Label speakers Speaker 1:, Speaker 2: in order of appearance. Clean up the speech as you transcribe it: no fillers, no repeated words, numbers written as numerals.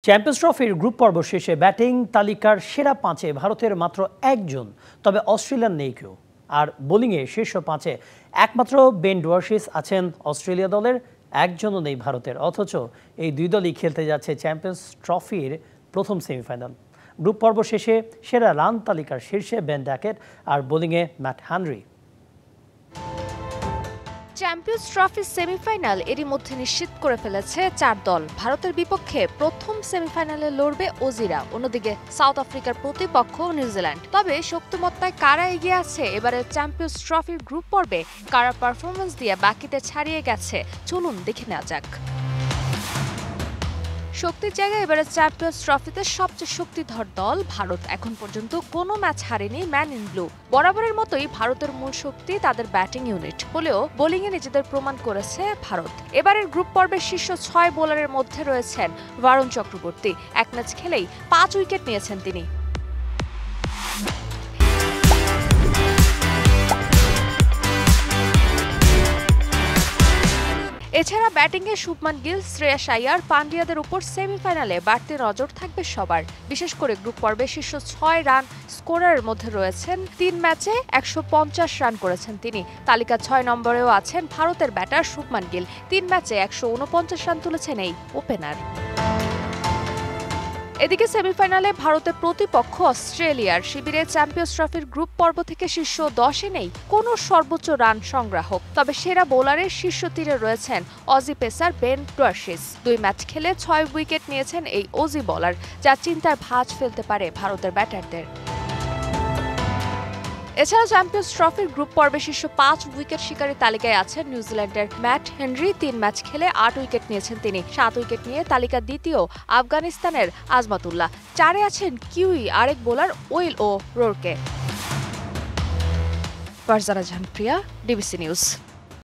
Speaker 1: Champions ট্রফির group পর্ব শেষে ব্যাটিং তালিকার সেরা পাঁচে ভারতের মাত্র একজন, তবে অস্ট্রেলিয়ার নেই কেউ। আর বোলিংয়ে শীর্ষ পাঁচে একমাত্র বেন ডোয়ার্শিস আছেন অস্ট্রেলিয়া দলের, একজনও নেই ভারতের। অথচ এই দুই দলই খেলতে যাচ্ছে চ্যাম্পিয়ন্স ট্রফির প্রথম সেমিফাইনাল। গ্রুপ পর্ব শেষে সেরা রান তালিকার শীর্ষে বেন ড্যাকেট আর বোলিংয়ে ম্যাট হেনরি।
Speaker 2: চ্যাম্পিয়ন্স ট্রফির সেমিফাইনাল এরই মধ্যে নিশ্চিত করে ফেলেছে চার দল। ভারতের বিপক্ষে প্রথম সেমিফাইনালে লড়বে অজিরা, অন্যদিকে সাউথ আফ্রিকার প্রতিপক্ষ নিউজিল্যান্ড। তবে শক্তিমত্তায় কারা এগিয়ে আছে এবারে চ্যাম্পিয়ন্স ট্রফির গ্রুপ পর্বে, কারা পারফরমেন্স দিয়ে বাকিদের ছাড়িয়ে গেছে, চলুন দেখে নেওয়া যাক। শক্তির জায়গায় এবারে চ্যাম্পিয়ন্স ট্রফিতে সবচেয়ে শক্তিধর দল ভারত। এখন পর্যন্ত কোনো ম্যাচ হারেনি ম্যান ইন ব্লু। বরাবরের মতোই ভারতের মূল শক্তি তাদের ব্যাটিং ইউনিট হলেও বোলিংয়ে নিজেদের প্রমাণ করেছে ভারত। এবারের গ্রুপ পর্বের শীর্ষ 6 বোলারের মধ্যে রয়েছেন বরুণ চক্রবর্তী। এক ম্যাচ খেলেই 5 উইকেট নিয়েছেন তিনি। এছাড়া ব্যাটিংয়ে শুভমান গিল, শ্রেয়াস আইয়ার, পান্ডিয়াদের উপর সেমিফাইনালে বাড়তি নজর থাকবে সবার। বিশেষ করে গ্রুপ পর্বে শীর্ষ 6 রান স্কোরারের মধ্যে রয়েছেন। 3 ম্যাচে 150 রান করেছেন তিনি। তালিকা 6 নম্বরেও আছেন ভারতের ব্যাটার শুভমান গিল। 3 ম্যাচে 149 রান তুলেছেন এই ওপেনার। এদিকে সেমিফাইনালে ভারতের প্রতিপক্ষ অস্ট্রেলিয়ার শিবিরে চ্যাম্পিয়ন্স ট্রফির গ্রুপ পর্ব থেকে শীর্ষ 10-এ নেই কোনো সর্বোচ্চ রান সংগ্রাহক। তবে সেরা বোলারের শীর্ষ তীরে রয়েছেন অজি পেসার বেন ডোয়ার্শিস। 2 ম্যাচ খেলে 6 উইকেট নিয়েছেন এই অজি বোলার, যা চিন্তার ভাঁজ ফেলতে পারে ভারতের ব্যাটারদের। এছাড়া চ্যাম্পিয়ন্স ট্রফির গ্রুপ পর্বে শীর্ষ 5 উইকেট শিকারী তালিকায় আছেন নিউজিল্যান্ডের ম্যাট হেনরি। 3 ম্যাচ খেলে 8 উইকেট নিয়েছেন তিনি। 7 উইকেট নিয়ে তালিকা দ্বিতীয় আফগানিস্তানের আজমাতুল্লাহ। 4-এ আছেন কিউই আরেক বোলার ওয়েল ও রোরকে। ফারজানা জাহান প্রিয়া, ডিবিসি নিউজ।